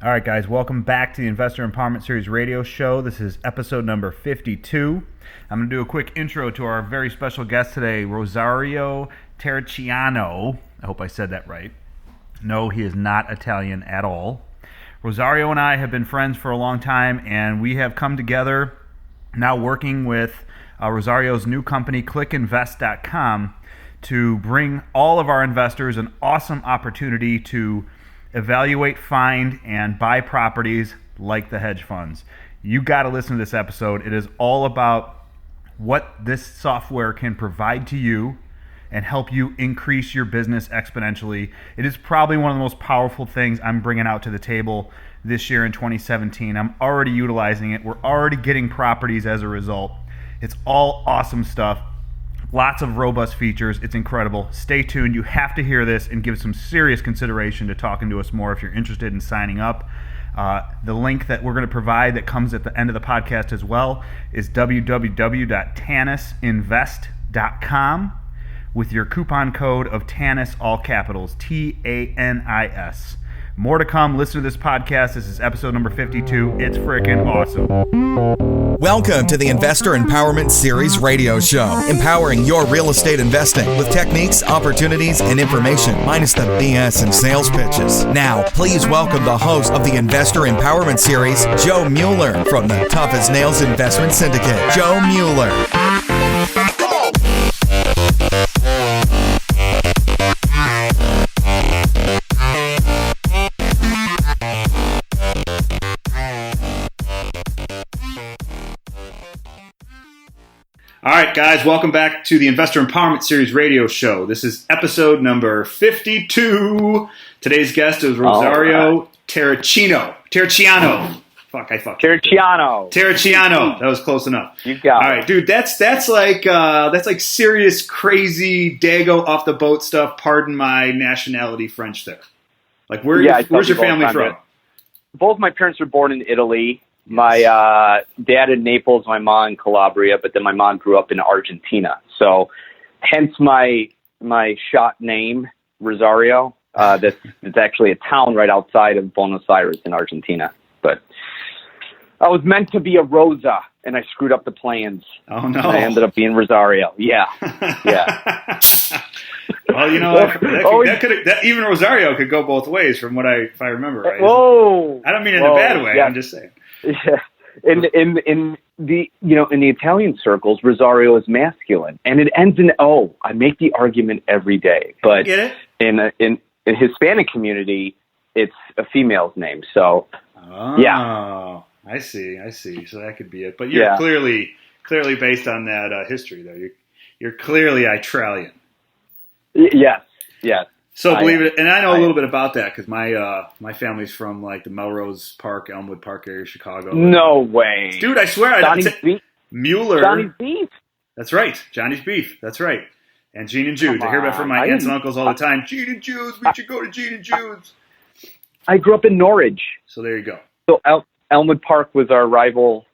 All right, guys, welcome back to the Investor Empowerment Series radio show. This is episode number 52. I'm going to do a quick intro to our very special guest today, Rosario Terracciano. I hope I said that right. No, he is not Italian at all. Rosario and I have been friends for a long time, and we have come together now working with Rosario's new company, clickinvest.com, to bring all of our investors an awesome opportunity to evaluate, find, and buy properties like the hedge funds. You got to listen to this episode. It is all about what this software can provide to you and help you increase your business exponentially. It is probably one of the most powerful things I'm bringing out to the table this year in 2017. I'm already utilizing it. We're already getting properties as a result. It's all awesome stuff. Lots of robust features. It's incredible. Stay tuned. You have to hear this and give some serious consideration to talking to us more if you're interested in signing up. The link that we're going to provide that comes at the end of the podcast as well is www.tannisinvest.com with your coupon code of TANNIS, all capitals, TANIS. More to come. Listen to this podcast. This is episode number 52. It's freaking awesome. Welcome to the Investor Empowerment Series radio show, empowering your real estate investing with techniques, opportunities, and information, minus the BS and sales pitches. Now, please welcome the host of the Investor Empowerment Series, Joe Mueller, from the Tough as Nails Investment Syndicate. Joe Mueller. All right, guys, welcome back to the Investor Empowerment Series radio show. This is episode number 52. Today's guest is Rosario Terracciano. Fuck, I fucked. Terracciano. That was close enough. You got it. All right, dude, that's like serious, crazy Dago off the boat stuff. Pardon my nationality French there. Like, where's your family from? Both my parents were born in Italy. My dad in Naples, my mom in Calabria, but then my mom grew up in Argentina. So hence my shot name, Rosario. It's actually a town right outside of Buenos Aires in Argentina. But I was meant to be a Rosa, and I screwed up the plans. Oh, no. I ended up being Rosario. Yeah. Yeah. Well, you know, that even Rosario could go both ways from if I remember right. Whoa. I don't mean it in a bad way. Yeah. I'm just saying. Yeah, in the Italian circles, Rosario is masculine, and it ends in O. I make the argument every day, but in the Hispanic community, it's a female's name. So, yeah, I see. So that could be it. But you're clearly based on that history, though. You're clearly Italian. Yes. So believe it, and I know a little bit about that because my family's from like the Melrose Park, Elmwood Park area, Chicago. No way, dude! I swear, Mueller. Johnny's Beef. That's right, Johnny's Beef. That's right, and Gene and Jude. I hear that from my aunts and uncles all the time. Gene and Jude's. We should go to Gene and Jude's. I grew up in Norwich, so there you go. So Elmwood Park was our rival,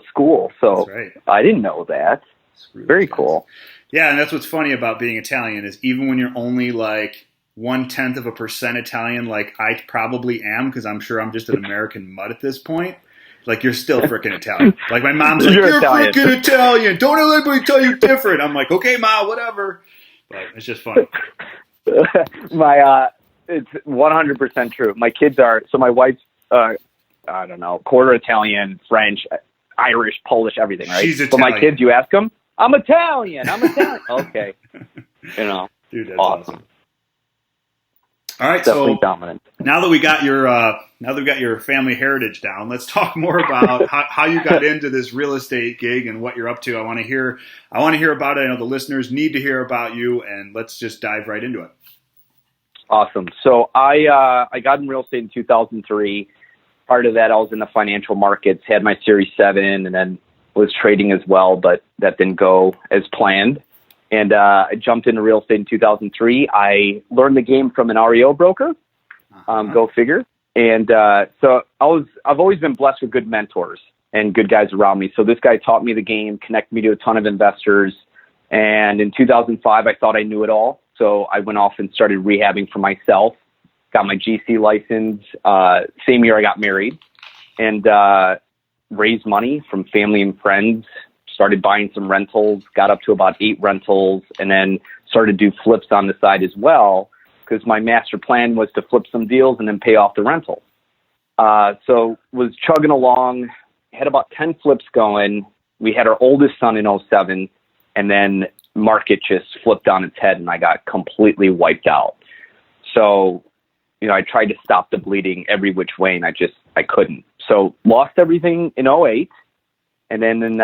school. So right. I didn't know that. Very cool. Yeah, and that's what's funny about being Italian is even when you're only like 0.1% Italian, like I probably am, because I'm sure I'm just an American mutt at this point. Like you're still freaking Italian. Like my mom's like, you're freaking Italian. Don't let anybody tell you different. I'm like, okay, Ma, whatever. But it's just funny. It's 100% true. My kids are. So my wife's, I don't know, quarter Italian, French, Irish, Polish, everything, right? She's Italian. But my kids, you ask them, I'm Italian. Okay. Dude, that's awesome. All right, definitely so dominant. Now that we got your family heritage down, let's talk more about how you got into this real estate gig and what you're up to. I want to hear about it. I know the listeners need to hear about you, and let's just dive right into it. Awesome. So I got in real estate in 2003. Part of that, I was in the financial markets, had my Series 7, and then was trading as well, but that didn't go as planned. And I jumped into real estate in 2003. I learned the game from an REO broker. Go figure. And so I've always been blessed with good mentors and good guys around me. So this guy taught me the game, connected me to a ton of investors. And in 2005, I thought I knew it all. So I went off and started rehabbing for myself. got my GC license. Same year I got married, and raised money from family and friends. Started buying some rentals, got up to about 8 rentals, and then started to do flips on the side as well, because my master plan was to flip some deals and then pay off the rental. So was chugging along, had about 10 flips going. We had our oldest son in '07, and then market just flipped on its head and I got completely wiped out. So, I tried to stop the bleeding every which way and I couldn't. So lost everything in '08. And then in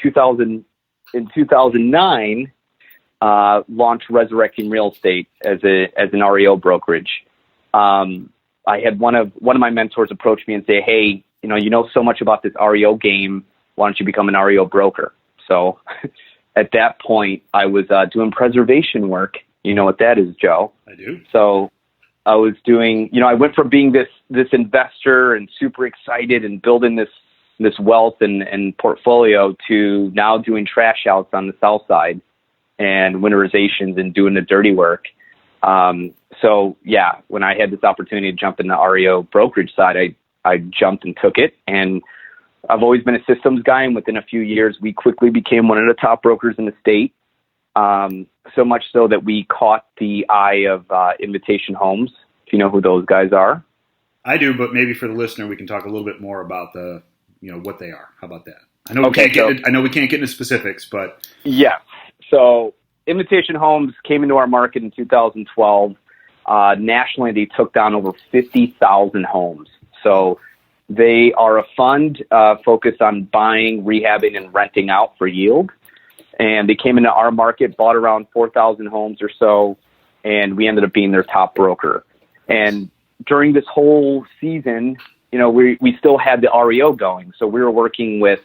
2009, launched Resurrecting Real Estate as an REO brokerage. I had one of my mentors approach me and say, "Hey, you know so much about this REO game. Why don't you become an REO broker?" So at that point, I was doing preservation work. You know what that is, Joe? I do. So I was doing, I went from being this investor and super excited and building this wealth and portfolio to now doing trash outs on the south side and winterizations and doing the dirty work. So yeah, when I had this opportunity to jump in the REO brokerage side, I jumped and took it. And I've always been a systems guy. And within a few years, we quickly became one of the top brokers in the state. So much so that we caught the eye of Invitation Homes, if you know who those guys are. I do, but maybe for the listener, we can talk a little bit more about what they are. How about that? I know we can't get into specifics, but yeah. So Invitation Homes came into our market in 2012. Nationally, they took down over 50,000 homes. So they are a fund focused on buying, rehabbing, and renting out for yield. And they came into our market, bought around 4,000 homes or so, and we ended up being their top broker. And during this whole season, we still had the REO going. So we were working with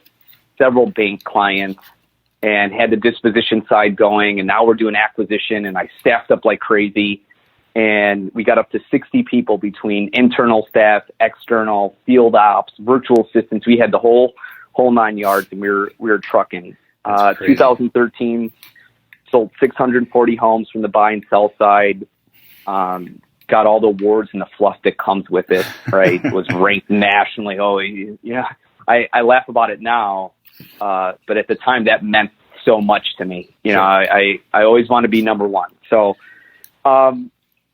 several bank clients and had the disposition side going. And now we're doing acquisition, and I staffed up like crazy. And we got up to 60 people between internal staff, external, field ops, virtual assistants. We had the whole 9 yards, and we were trucking. 2013, sold 640 homes from the buy and sell side. Got all the awards and the fluff that comes with it, right? Was ranked nationally. Oh, yeah. I laugh about it now, but at the time that meant so much to me. I always want to be number one. So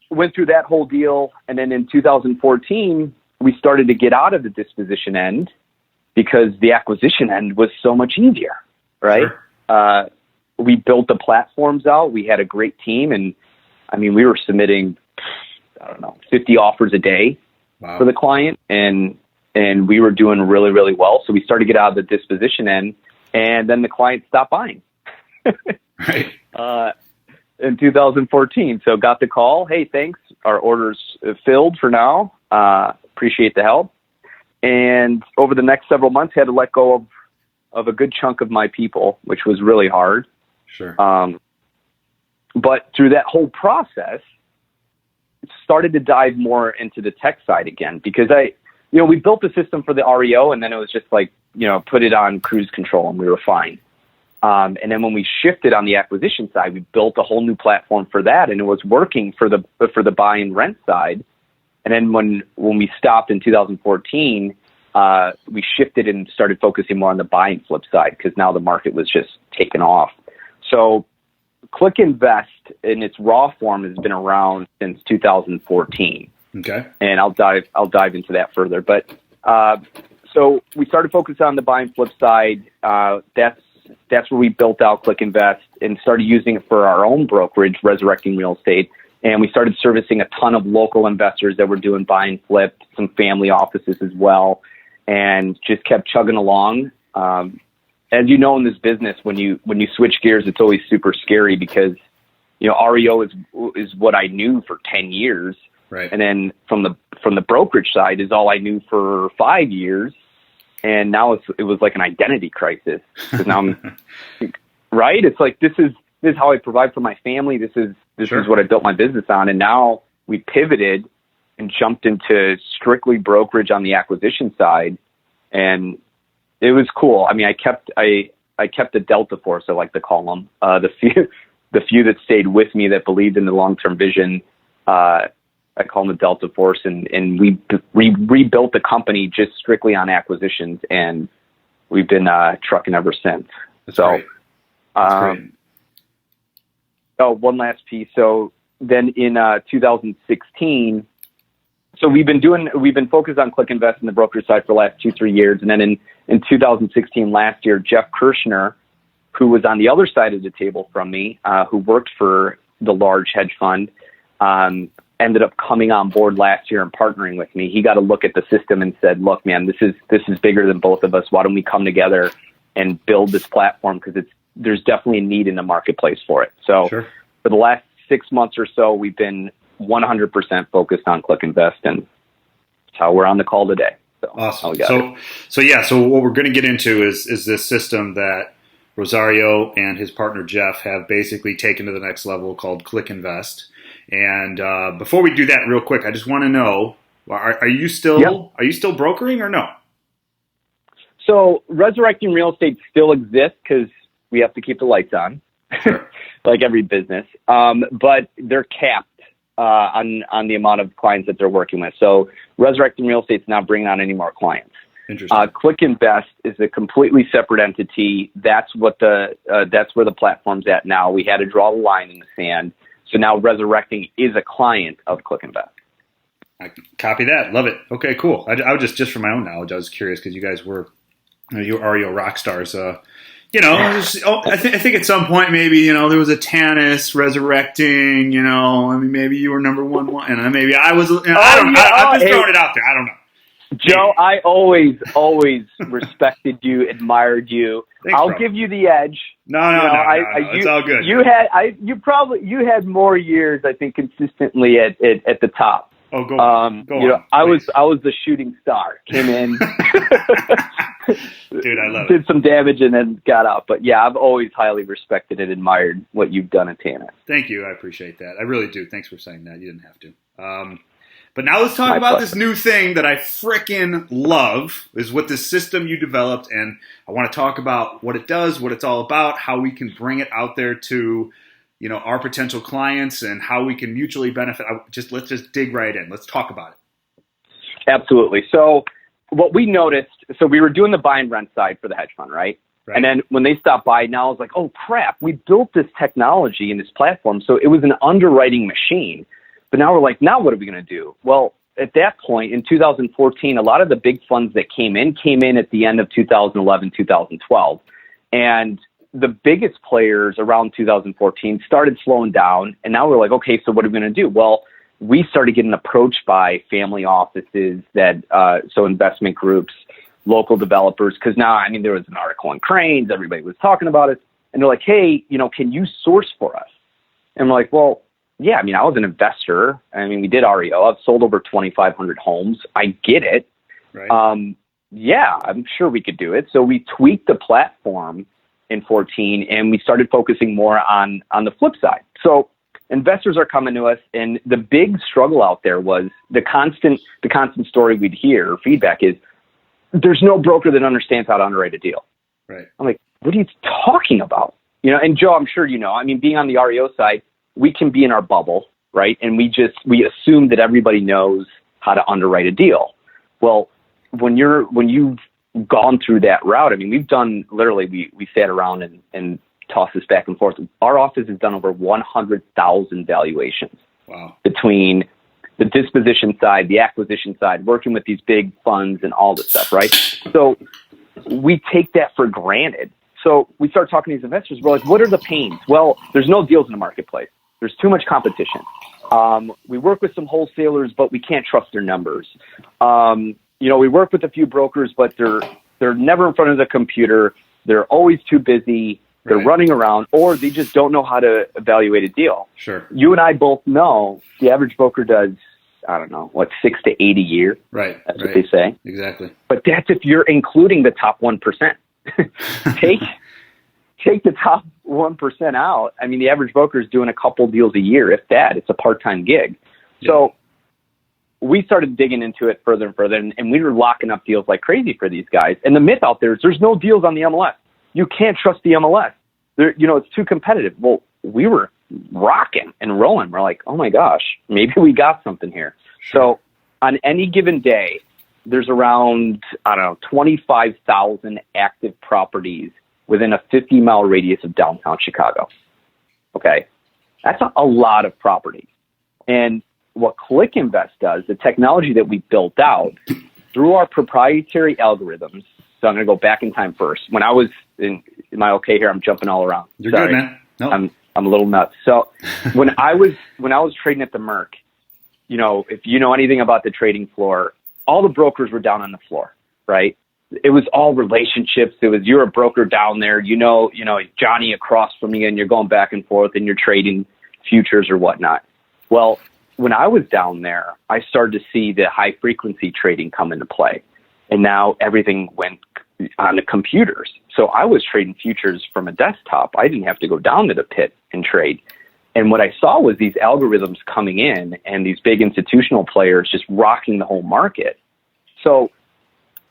went through that whole deal, and then in 2014, we started to get out of the disposition end because the acquisition end was so much easier, right? Sure. We built the platforms out. We had a great team, and we were submitting 50 offers a day. Wow. For the client, and we were doing really, really well. So we started to get out of the disposition end, and then the client stopped buying. Right. In 2014. So got the call. Hey, thanks. Our order's filled for now. Appreciate the help. And over the next several months, had to let go of a good chunk of my people, which was really hard. Sure. But through that whole process, started to dive more into the tech side again, because we built the system for the REO, and then it was just like, put it on cruise control and we were fine. And then when we shifted on the acquisition side, we built a whole new platform for that, and it was working for the buy and rent side. And then when we stopped in 2014, we shifted and started focusing more on the buy and flip side, because now the market was just taking off. So Click Invest in its raw form has been around since 2014. Okay. And I'll dive into that further. But so we started focusing on the buy and flip side. That's where we built out Click Invest and started using it for our own brokerage, Resurrecting Real Estate. And we started servicing a ton of local investors that were doing buy and flip, some family offices as well, and just kept chugging along. As you know, in this business, when you switch gears, it's always super scary because, REO is what I knew for 10 years. Right. And then from the brokerage side is all I knew for 5 years. And now it was like an identity crisis, because now I'm right. It's like, this is how I provide for my family. This is what I built my business on. And now we pivoted and jumped into strictly brokerage on the acquisition side. And it was cool. I kept the Delta Force, I like to call them, the few that stayed with me, that believed in the long-term vision, I call them the Delta Force, and we rebuilt the company just strictly on acquisitions, and we've been trucking ever since. That's great. That's great. Oh, one last piece. So then in 2016, so we've been focused on Click Invest in the brokerage side for the last 2-3 years, and then in 2016 last year, Jeff Kirshner, who was on the other side of the table from me, who worked for the large hedge fund, ended up coming on board last year and partnering with me. He got a look at the system and said, "Look, man, this is bigger than both of us. Why don't we come together and build this platform? Because there's definitely a need in the marketplace for it." So Sure. For the last 6 months or so, we've been 100% focused on Click Invest, and that's how we're on the call today. So, awesome. So what we're going to get into is this system that Rosario and his partner Jeff have basically taken to the next level, called Click Invest. And before we do that, real quick, I just want to know: are you still brokering or no? So Resurrecting Real Estate still exists because we have to keep the lights on, Sure. like every business. But they're capped on the amount of clients that they're working with. So Resurrecting Real Estate's not bringing on any more clients. Interesting. Click Invest is a completely separate entity. That's where the platform's at now. We had to draw the line in the sand. So now Resurrecting is a client of Click Invest. I copy that. Love it. Okay, cool. I was just for my own knowledge, I was curious because you guys were you REO rock stars. I think at some point maybe there was a Tannis Resurrecting. Maybe you were number one, and maybe I was. I'm just throwing it out there. I don't know. Joe, I always respected you, admired you. Thanks, I'll bro. give you the edge. No. It's all good. You had more years, I think, consistently at the top. Oh, go on. I was the shooting star. Came in, dude, I love it. Did some damage and then got out. But yeah, I've always highly respected and admired what you've done at Tannis. Thank you. I appreciate that. I really do. Thanks for saying that. You didn't have to. But now let's talk about this new thing that I frickin' love, is what this system you developed, and I want to talk about what it does, what it's all about, how we can bring it out there to, our potential clients, and how we can mutually benefit. Let's just dig right in. Let's talk about it. Absolutely. So what we noticed, so we were doing the buy and rent side for the hedge fund, right? And then when they stopped by, now I was like, oh crap, we built this technology and this platform. So it was an underwriting machine. But now we're like, now what are we going to do? Well, at that point in 2014, a lot of the big funds that came in at the end of 2011, 2012. And the biggest players around 2014 started slowing down. And now we're like, okay, so what are we going to do? Well, we started getting approached by family offices so investment groups, local developers, because now, there was an article on cranes, everybody was talking about it. And they're like, hey, can you source for us? And we're like, well, yeah, I was an investor. We did REO. I've sold over 2,500 homes. I get it. Right. Yeah, I'm sure we could do it. So we tweaked the platform in 2014, and we started focusing more on the flip side. So investors are coming to us, and the big struggle out there was the constant story we'd hear, feedback is, there's no broker that understands how to underwrite a deal. Right. I'm like, what are you talking about? And Joe, I'm sure being on the REO side, we can be in our bubble, right? And we assume that everybody knows how to underwrite a deal. Well, when you've gone through that route, we've done literally, we sat around and tossed this back and forth. Our office has done over 100,000 valuations. Wow. Between the disposition side, the acquisition side, working with these big funds and all this stuff, right? So we take that for granted. So we start talking to these investors. We're like, what are the pains? Well, there's no deals in the marketplace. There's too much competition. We work with some wholesalers, but we can't trust their numbers. We work with a few brokers, but they're never in front of the computer. They're always too busy. They're running around, or they just don't know how to evaluate a deal. Sure. You and I both know the average broker does, 6 to 8 a year. Right. That's what they say. Exactly. But that's if you're including the top 1%. Take the top 1% out. The average broker is doing a couple deals a year, if that. It's a part-time gig. Yeah. So we started digging into it further and further, and we were locking up deals like crazy for these guys. And the myth out there is there's no deals on the MLS. You can't trust the MLS. It's too competitive. Well, we were rocking and rolling. We're like, oh my gosh, maybe we got something here. So on any given day, there's around, 25,000 active properties within a 50-mile radius of downtown Chicago. Okay. That's a lot of property. And what ClickInvest does, the technology that we built out through our proprietary algorithms. So I'm going to go back in time first. When I was am I okay here? I'm jumping all around. You're Sorry. good, man. Nope. I'm a little nuts. So when I was trading at the Merc, if you know anything about the trading floor, all the brokers were down on the floor, right? It was all relationships. It was, you're a broker down there, Johnny across from you, and you're going back and forth and you're trading futures or whatnot. Well, when I was down there, I started to see the high frequency trading come into play. And now everything went on the computers. So I was trading futures from a desktop. I didn't have to go down to the pit and trade. And what I saw was these algorithms coming in and these big institutional players just rocking the whole market. So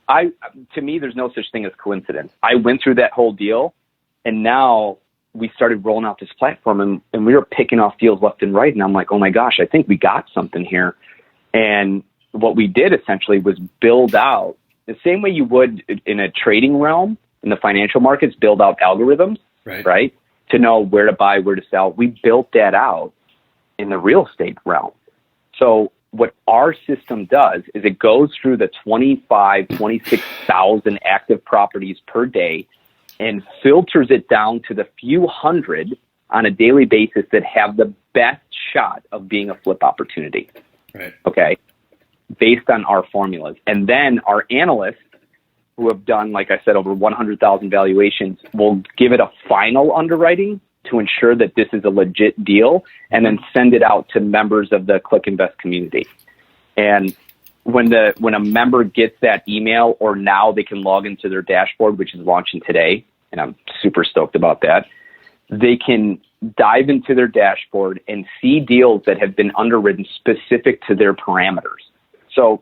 to me, there's no such thing as coincidence. I went through that whole deal, and now we started rolling out this platform, and we were picking off deals left and right. And I'm like, oh my gosh, I think we got something here. And what we did essentially was build out the same way you would in a trading realm in the financial markets, build out algorithms, right? To know where to buy, where to sell. We built that out in the real estate realm. So what our system does is it goes through the 26,000 active properties per day and filters it down to the few hundred on a daily basis that have the best shot of being a flip opportunity. Right. Okay. Based on our formulas. And then our analysts, who have done, like I said, over 100,000 valuations, will give it a final underwriting to ensure that this is a legit deal, and then send it out to members of the ClickInvest community. And when a member gets that email, or now they can log into their dashboard, which is launching today, and I'm super stoked about that, they can dive into their dashboard and see deals that have been underwritten specific to their parameters. So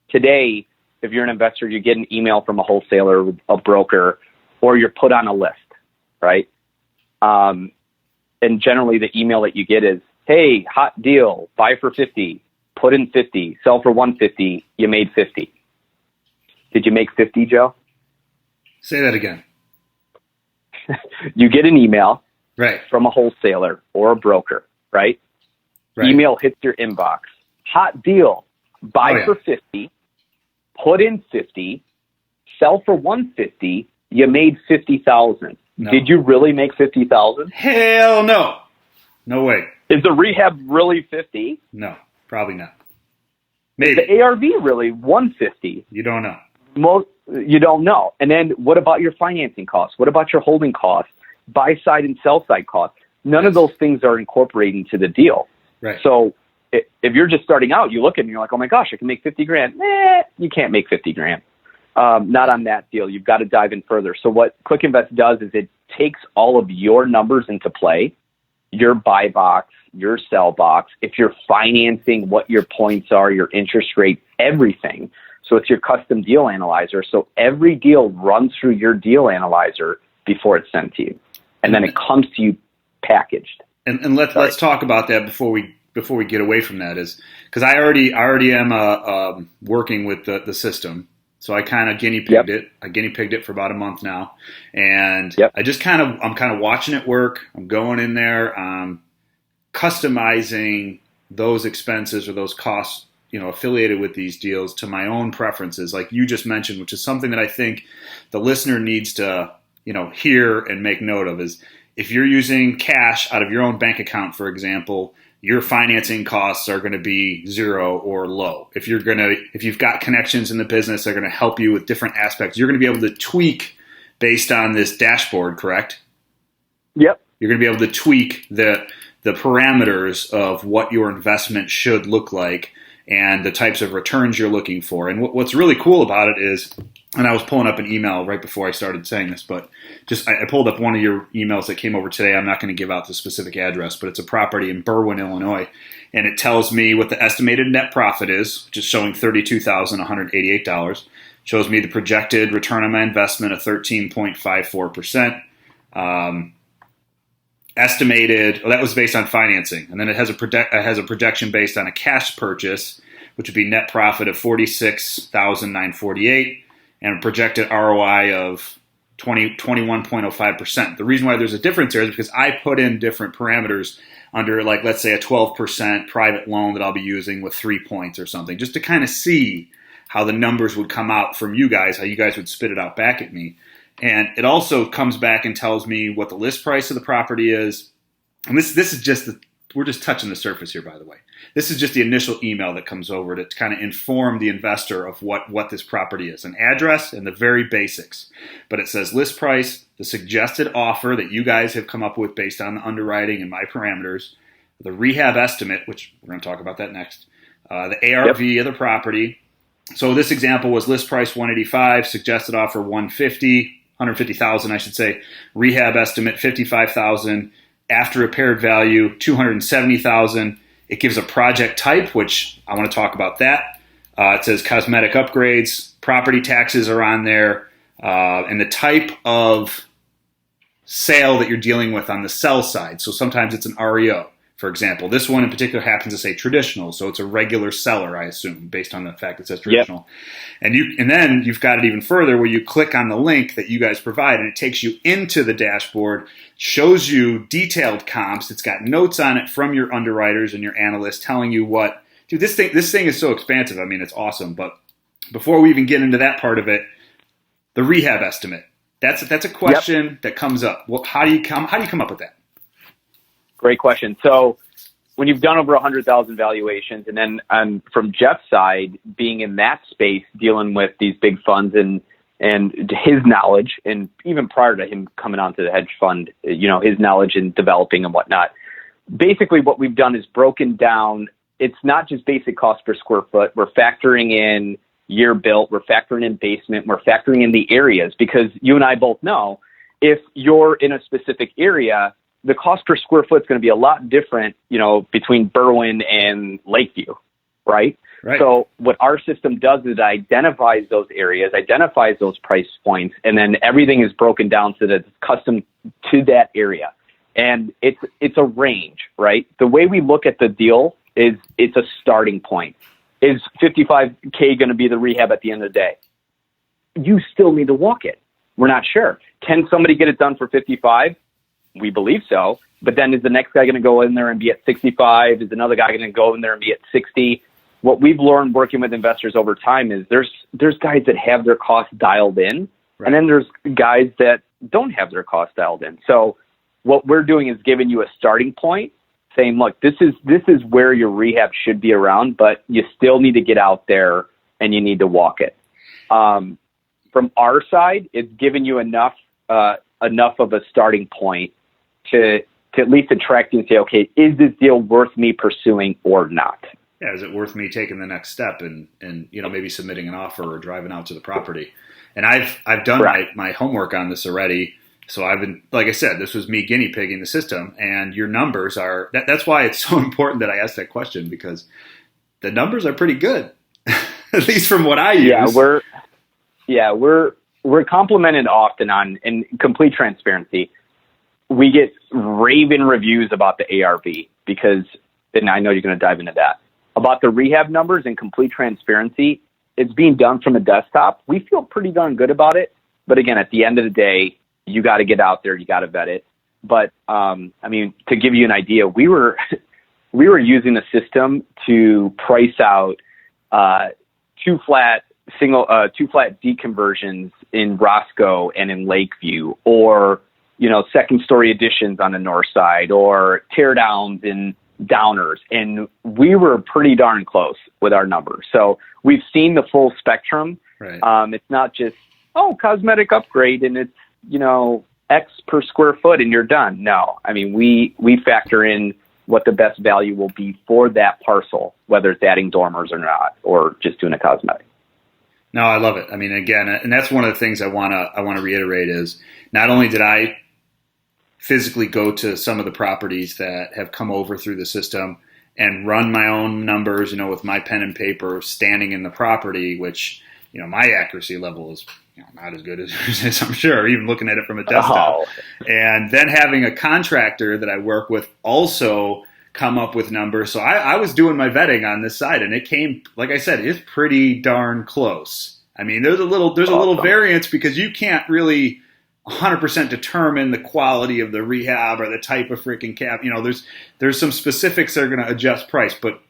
today, if you're an investor, you get an email from a wholesaler, a broker, or you're put on a list, right? And generally the email that you get is, hey, hot deal, buy for 50, put in 50, sell for 150, you made 50. Did you make 50, Joe? Say that again. You get an email right from a wholesaler or a broker, right? Email hits your inbox. Hot deal, buy for 50, put in 50, sell for 150, you made 50,000. No. Did you really make 50,000? Hell no. No way. Is the rehab really 50? No, probably not. Maybe. Is the ARV really 150? You don't know. You don't know. And then what about your financing costs? What about your holding costs, buy side and sell side costs? None of those things are incorporated into the deal. Right. So if you're just starting out, you look at it and you're like, oh my gosh, I can make 50 grand. You can't make 50 grand. Not on that deal. You've got to dive in further. So what ClickInvest does is it takes all of your numbers into play, your buy box, your sell box, if you're financing, what your points are, your interest rate, everything. So it's your custom deal analyzer. So every deal runs through your deal analyzer before it's sent to you. And then it comes to you packaged. And let's talk about that before we get away from that, is because I already am working with the system. So I kind of guinea pigged it. I guinea pigged it for about a month now, and I just I'm kind of watching it work. I'm going in there, customizing those expenses or those costs, affiliated with these deals to my own preferences, like you just mentioned, which is something that I think the listener needs to, hear and make note of. Is if you're using cash out of your own bank account, for example, your financing costs are going to be zero or low. If you've got connections in the business, they're going to help you with different aspects. You're going to be able to tweak based on this dashboard, correct? Yep. You're going to be able to tweak the parameters of what your investment should look like and the types of returns you're looking for. And what's really cool about it is, and I was pulling up an email right before I started saying this, but I pulled up one of your emails that came over today. I'm not going to give out the specific address, but it's a property in Berwyn, Illinois. And it tells me what the estimated net profit is, which is showing $32,188. Shows me the projected return on my investment of 13.54%. estimated. Well, that was based on financing, and then it has a projection based on a cash purchase, which would be net profit of $46,948 and a projected ROI of 21.05%. The reason why there's a difference there is because I put in different parameters under, like, let's say a 12% private loan that I'll be using with 3 points or something, just to kind of see how the numbers would come out from you guys, how you guys would spit it out back at me. And it also comes back and tells me what the list price of the property is. And this is just we're just touching the surface here, by the way. This is just the initial email that comes over to kind of inform the investor of what this property is. An address and the very basics. But it says list price, the suggested offer that you guys have come up with based on the underwriting and my parameters, the rehab estimate, which we're going to talk about that next, the ARV of the property. So this example was list price 185, suggested offer 150,000, I should say. Rehab estimate 55,000. After repaired value 270,000. It gives a project type, which I want to talk about that. It says cosmetic upgrades, property taxes are on there, and the type of sale that you're dealing with on the sell side. So sometimes it's an REO, for example. This one in particular happens to say traditional, so it's a regular seller, I assume, based on the fact it says traditional. Yep. And then you've got it even further where you click on the link that you guys provide, and it takes you into the dashboard, shows you detailed comps. It's got notes on it from your underwriters and your analysts telling you what. Dude, this thing is so expansive. I mean, it's awesome. But before we even get into that part of it, the rehab estimate. That's a question that comes up. Well, how do you come up with that? Great question. So when you've done over 100,000 valuations, and then from Jeff's side, being in that space, dealing with these big funds and his knowledge, and even prior to him coming onto the hedge fund, his knowledge in developing and whatnot, basically what we've done is broken down. It's not just basic cost per square foot. We're factoring in year built. We're factoring in basement. We're factoring in the areas, because you and I both know if you're in a specific area, the cost per square foot is going to be a lot different, between Berwyn and Lakeview, right? So what our system does is it identifies those areas, identifies those price points, and then everything is broken down so that it's custom to that area. And it's a range, right? The way we look at the deal is it's a starting point. Is $55K going to be the rehab at the end of the day? You still need to walk it. We're not sure. Can somebody get it done for 55? We believe so. But then is the next guy going to go in there and be at 65? Is another guy going to go in there and be at 60? What we've learned working with investors over time is there's guys that have their costs dialed in, and then there's guys that don't have their costs dialed in. So what we're doing is giving you a starting point, saying, look, this is where your rehab should be around, but you still need to get out there and you need to walk it. From our side, it's giving you enough of a starting point to at least attract you and say, okay, is this deal worth me pursuing or not? Yeah, is it worth me taking the next step and maybe submitting an offer or driving out to the property? And I've done my homework on this already. So I've been, like I said, this was me guinea pigging the system, and your numbers are, that's why it's so important that I asked that question, because the numbers are pretty good, at least from what I use. We're complimented often on, in complete transparency, we get raving reviews about the ARV because, and I know you're going to dive into that, about the rehab numbers and complete transparency. It's being done from a desktop. We feel pretty darn good about it. But again, at the end of the day, you got to get out there. You got to vet it. But to give you an idea, we were using the system to price out two flat deconversions in Roscoe and in Lakeview, or second story additions on the north side, or tear downs in downers. And we were pretty darn close with our numbers. So we've seen the full spectrum. Right. It's not just, cosmetic upgrade and it's, X per square foot and you're done. No, we factor in what the best value will be for that parcel, whether it's adding dormers or not, or just doing a cosmetic. No, I love it. Again, and that's one of the things I want to reiterate is not only did I physically go to some of the properties that have come over through the system and run my own numbers, with my pen and paper, standing in the property, which, my accuracy level is not as good as yours, I'm sure, even looking at it from a desktop. Oh. And then having a contractor that I work with also come up with numbers. So I was doing my vetting on this side, and it came, like I said, it's pretty darn close. I mean, there's a little variance because you can't really 100% determine the quality of the rehab or the type of freaking cap. There's some specifics that are going to adjust price, but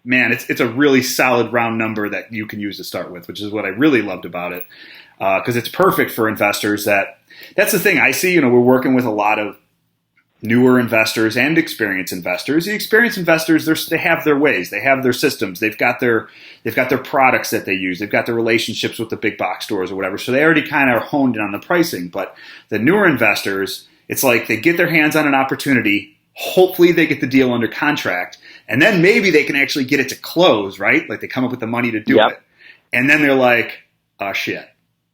man, it's a really solid round number that you can use to start with, which is what I really loved about it. Because it's perfect for investors. That's the thing I see. We're working with a lot of newer investors and experienced investors. The experienced investors, they have their ways, they have their systems, they've got their products that they use, they've got their relationships with the big box stores or whatever. So they already kind of honed in on the pricing. But the newer investors, it's like they get their hands on an opportunity. Hopefully they get the deal under contract, and then maybe they can actually get it to close, right? Like they come up with the money to do it, and then they're like, "Oh shit."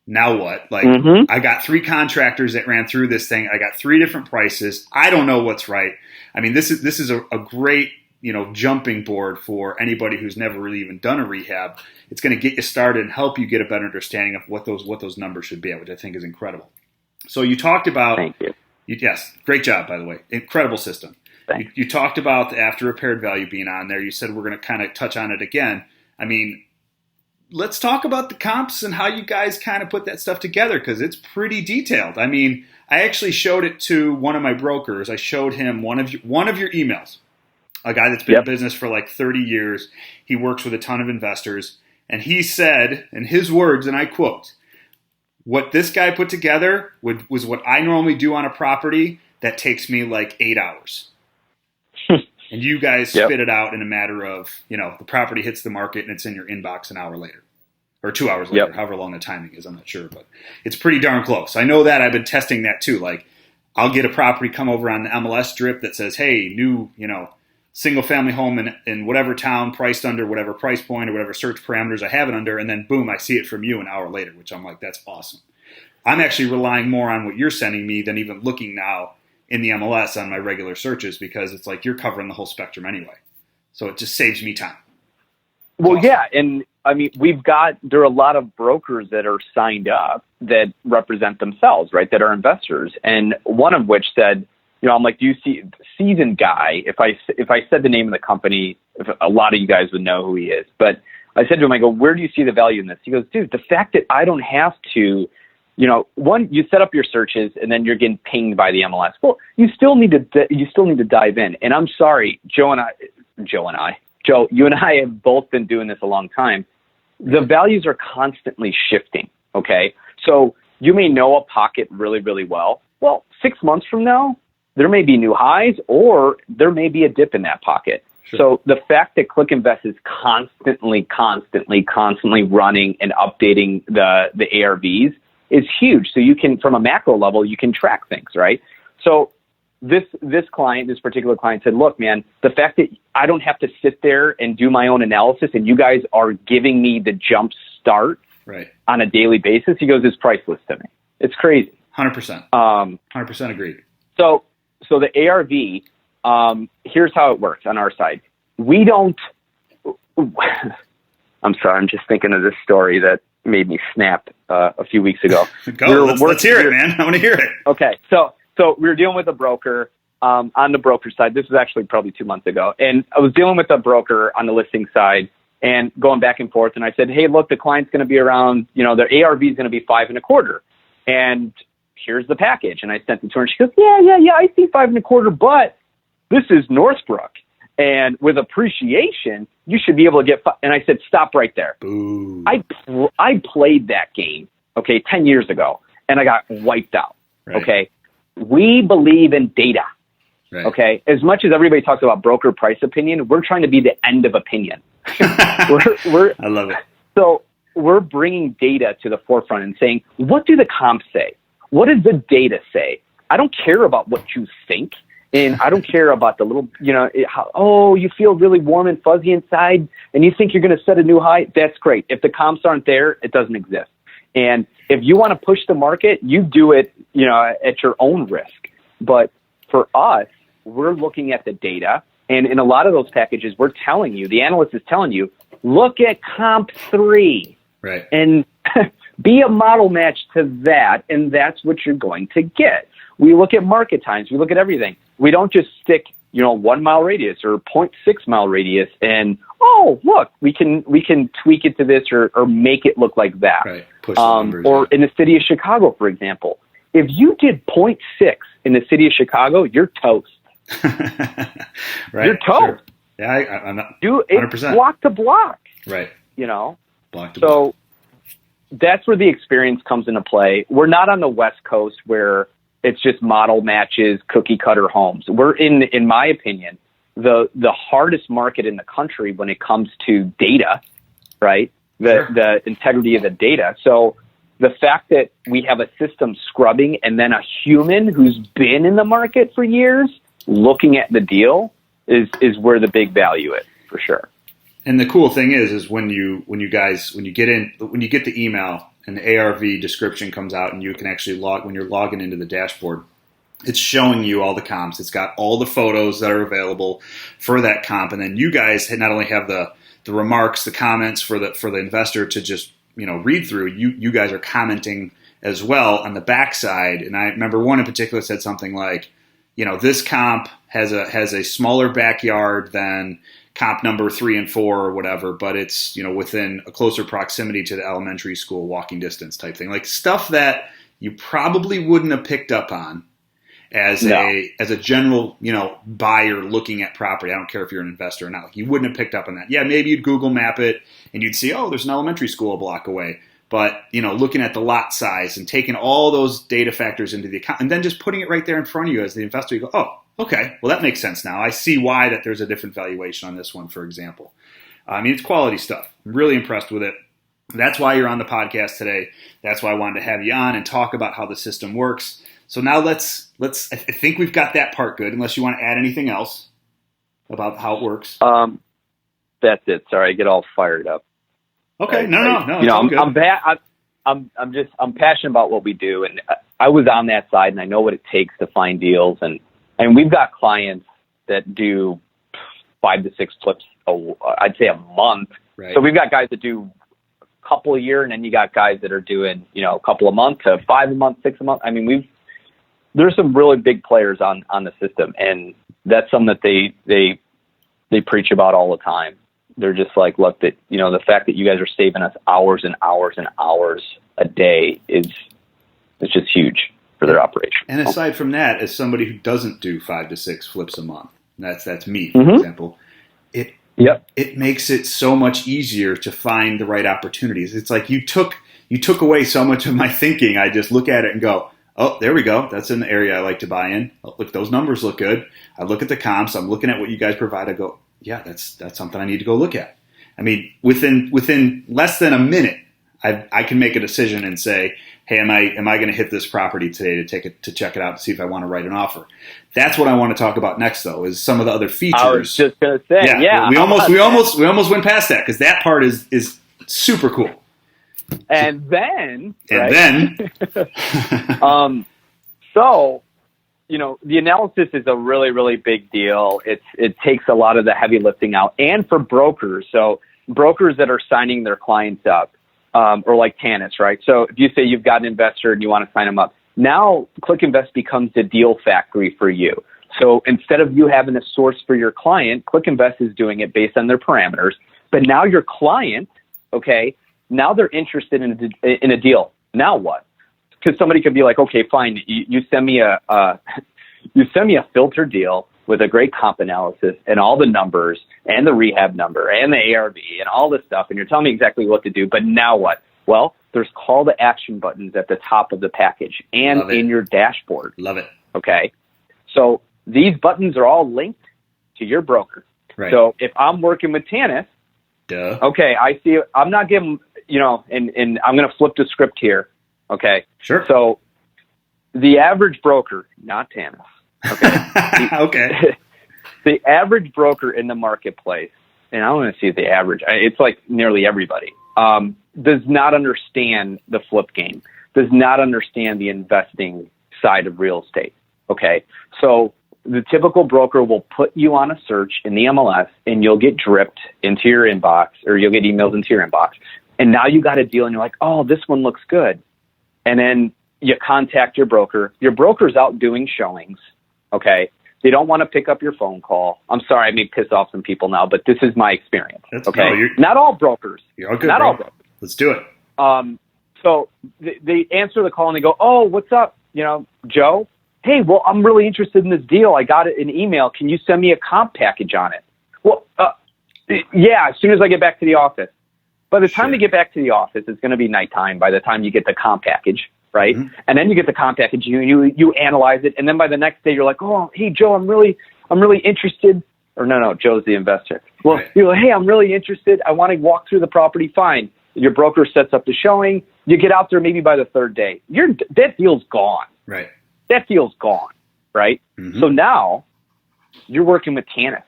Now what? Like, I got 3 contractors that ran through this thing. I got 3 different prices. I don't know what's right. I mean, this is a great, jumping board for anybody who's never really even done a rehab. It's going to get you started and help you get a better understanding of what those numbers should be at, which I think is incredible. So you talked about, Thank you. Yes, great job, by the way. Incredible system. You talked about the after repaired value being on there. You said we're going to kind of touch on it again. I mean, let's talk about the comps and how you guys kind of put that stuff together, because it's pretty detailed. I mean, I actually showed it to one of my brokers. I showed him one of your emails, a guy that's been in business for like 30 years. He works with a ton of investors. And he said, in his words, and I quote, "What this guy put together was what I normally do on a property that takes me like 8 hours." And you guys spit it out in a matter of, the property hits the market and it's in your inbox an hour later or 2 hours later, however long the timing is. I'm not sure, but it's pretty darn close. I know that. I've been testing that too. Like, I'll get a property come over on the MLS drip that says, "Hey, new, single family home in whatever town, priced under whatever price point or whatever search parameters I have it under." And then boom, I see it from you an hour later, which I'm like, that's awesome. I'm actually relying more on what you're sending me than even looking now in the MLS on my regular searches, because it's like you're covering the whole spectrum anyway. So it just saves me time. Well, yeah. And I mean, there are a lot of brokers that are signed up that represent themselves, right? That are investors. And one of which said, I'm like, "Do you see seasoned guy?" If I said the name of the company, a lot of you guys would know who he is. But I said to him, I go, "Where do you see the value in this?" He goes, "Dude, the fact that I don't have to, one, you set up your searches and then you're getting pinged by the MLS. Well, you still need to dive in." And I'm sorry, Joe, you and I have both been doing this a long time. The values are constantly shifting. Okay. So you may know a pocket really, really well. Well, 6 months from now, there may be new highs or there may be a dip in that pocket. Sure. So the fact that ClickInvest is constantly running and updating the ARVs is huge. So you can, from a macro level, you can track things, right? So this particular client said, "Look, man, the fact that I don't have to sit there and do my own analysis and you guys are giving me the jump start on a daily basis," he goes, "is priceless to me. It's crazy." 100%. 100% agreed. So the ARV, here's how it works on our side. We don't, I'm sorry, I'm just thinking of this story that made me snap a few weeks ago. Let's hear it, man. I want to hear it. Okay. So we were dealing with a broker on the broker side. This was actually probably 2 months ago. And I was dealing with a broker on the listing side and going back and forth. And I said, "Hey, look, the client's going to be around, their ARV is going to be 5.25. And here's the package." And I sent it to her and she goes, yeah, I see 5.25, but this is Northbrook. And with appreciation, you should be able to get. And I said, "Stop right there." Boo. I played that game, 10 years ago, and I got wiped out. Right. Okay, we believe in data. Right. Okay, as much as everybody talks about broker price opinion, we're trying to be the end of opinion. I love it. So we're bringing data to the forefront and saying, what do the comps say? What does the data say? I don't care about what you think. And I don't care about the little, you feel really warm and fuzzy inside and you think you're going to set a new high. That's great. If the comps aren't there, it doesn't exist. And if you want to push the market, you do it, at your own risk. But for us, we're looking at the data. And in a lot of those packages, we're telling you, the analyst is telling you, look at comp 3. Right. And be a model match to that, and that's what you're going to get. We look at market times. We look at everything. We don't just stick, 1 mile radius or 0.6 mile radius and, look, we can tweak it to this or make it look like that. Right. Push the numbers, or in the city of Chicago, for example, if you did 0.6 in the city of Chicago, you're toast. Right. You're toast. Sure. Yeah, I'm not 100%. It's block to block. Right. Block to block. So that's where the experience comes into play. We're not on the West Coast where it's just model matches, cookie cutter homes. We're in my opinion, the hardest market in the country when it comes to data, right? The integrity of the data. So the fact that we have a system scrubbing and then a human who's been in the market for years looking at the deal is where the big value is, for sure. And the cool thing is when you get the email and the ARV description comes out and you can actually when you're logging into the dashboard, it's showing you all the comps. It's got all the photos that are available for that comp. And then you guys not only have the remarks, the comments for the investor to just, read through, you guys are commenting as well on the backside. And I remember one in particular said something like, this comp has a smaller backyard than comp number 3 and 4 or whatever, but it's, within a closer proximity to the elementary school walking distance type thing, like stuff that you probably wouldn't have picked up on as a general, buyer looking at property. I don't care if you're an investor or not. Like, you wouldn't have picked up on that. Yeah, maybe you'd Google map it and you'd see, there's an elementary school a block away. But, looking at the lot size and taking all those data factors into the account and then just putting it right there in front of you as the investor, you go, okay, well, that makes sense now. I see why that there's a different valuation on this one, for example. It's quality stuff. I'm really impressed with it. That's why you're on the podcast today. That's why I wanted to have you on and talk about how the system works. So now I think we've got that part good, unless you want to add anything else about how it works. That's it. Sorry, I get all fired up. Okay, no. I'm passionate about what we do, and I was on that side, and I know what it takes to find deals, and we've got clients that do 5 to 6 flips, I'd say a month. Right. So we've got guys that do a couple a year, and then you got guys that are doing a couple a month to 5 a month, 6 a month. I mean, there's some really big players on the system, and that's something that they preach about all the time. They're just like, look, that the fact that you guys are saving us hours and hours and hours a day is just huge for their operation. And aside from that, as somebody who doesn't do 5 to 6 flips a month, that's me, for example, it makes it so much easier to find the right opportunities. It's like you took away so much of my thinking. I just look at it and go, oh, there we go. That's an area I like to buy in. Oh, look, those numbers look good. I look at the comps. I'm looking at what you guys provide. I go, yeah, that's something I need to go look at. I mean, within less than a minute, I can make a decision and say, hey, am I going to hit this property today to check it out and see if I want to write an offer? That's what I want to talk about next, though, is some of the other features. I was just going to say, we almost went past that because that part is super cool. And then, so, the analysis is a really, really big deal. It takes a lot of the heavy lifting out, and for brokers. So brokers that are signing their clients up, or like Tannis, right? So if you say you've got an investor and you want to sign them up, now ClickInvest becomes the deal factory for you. So instead of you having a source for your client, ClickInvest is doing it based on their parameters. But now your client, okay, now they're interested in a deal. Now what? Because somebody could be like, okay, fine, you send me a filter deal with a great comp analysis and all the numbers and the rehab number and the ARV and all this stuff, and you're telling me exactly what to do. But now what? Well, there's call to action buttons at the top of the package and in your dashboard. Love it. Okay. So these buttons are all linked to your broker. Right. So if I'm working with Tannis, okay, I see. I'm not giving, and I'm going to flip the script here. Okay. Sure. So the average broker, not Tannis. Okay. Okay. The average broker in the marketplace, and I don't want to see the average, it's like nearly everybody, does not understand the flip game, does not understand the investing side of real estate. Okay. So the typical broker will put you on a search in the MLS and you'll get dripped into your inbox, or you'll get emails into your inbox. And now you got a deal and you're like, oh, this one looks good. And then you contact your broker. Your broker's out doing showings. Okay. They don't want to pick up your phone call. I'm sorry, I may piss off some people now, but this is my experience. Not all brokers. You're all good, Not bro. all brokers. Let's do it. So they answer the call and they go, oh, what's up? Joe? Hey, well, I'm really interested in this deal. I got an email. Can you send me a comp package on it? Well, yeah, as soon as I get back to the office. By the time you get back to the office, it's going to be nighttime by the time you get the comp package, right? Mm-hmm. And then you get the comp package, you analyze it, and then by the next day you're like, oh, hey, Joe, I'm really interested. Or no, Joe's the investor. Well, right. You're like, hey, I'm really interested. I want to walk through the property. Fine. Your broker sets up the showing. You get out there maybe by the third day. That deal's gone. Right. That deal's gone, right? Mm-hmm. So now you're working with Tanis.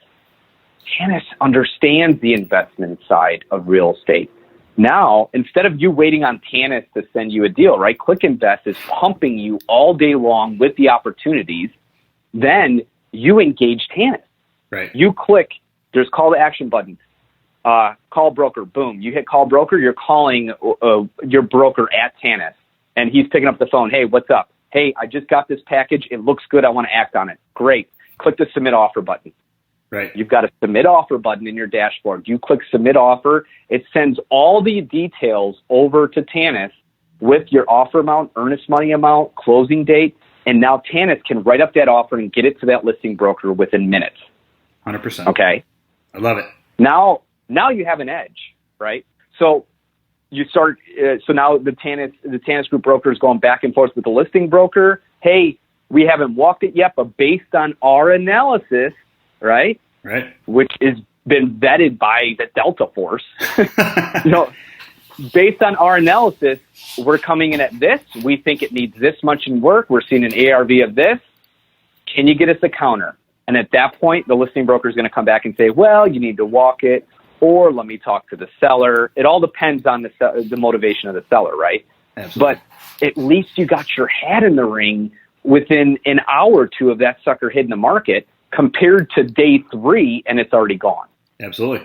Tanis understands the investment side of real estate. Now, instead of you waiting on Tanis to send you a deal, right? Click Invest is pumping you all day long with the opportunities. Then you engage Tanis. Right. You click, there's call to action buttons. Call broker, boom. You hit call broker, you're calling your broker at Tanis. And he's picking up the phone. Hey, what's up? Hey, I just got this package. It looks good. I want to act on it. Great. Click the submit offer button. Right. You've got a submit offer button in your dashboard. You click submit offer. It sends all the details over to Tanis with your offer amount, earnest money amount, closing date. And now Tanis can write up that offer and get it to that listing broker within minutes. 100%. Okay. I love it. Now you have an edge, right? So you start. So now the Tanis Group broker is going back and forth with the listing broker. Hey, we haven't walked it yet, but based on our analysis, right, which has been vetted by the Delta Force, based on our analysis, we're coming in at this. We think it needs this much in work. We're seeing an ARV of this. Can you get us a counter? And at that point, the listing broker is going to come back and say, well, you need to walk it, or let me talk to the seller. It all depends on the motivation of the seller, right? Absolutely. But at least you got your hat in the ring within an hour or two of that sucker hitting the market compared to day 3, and it's already gone. Absolutely.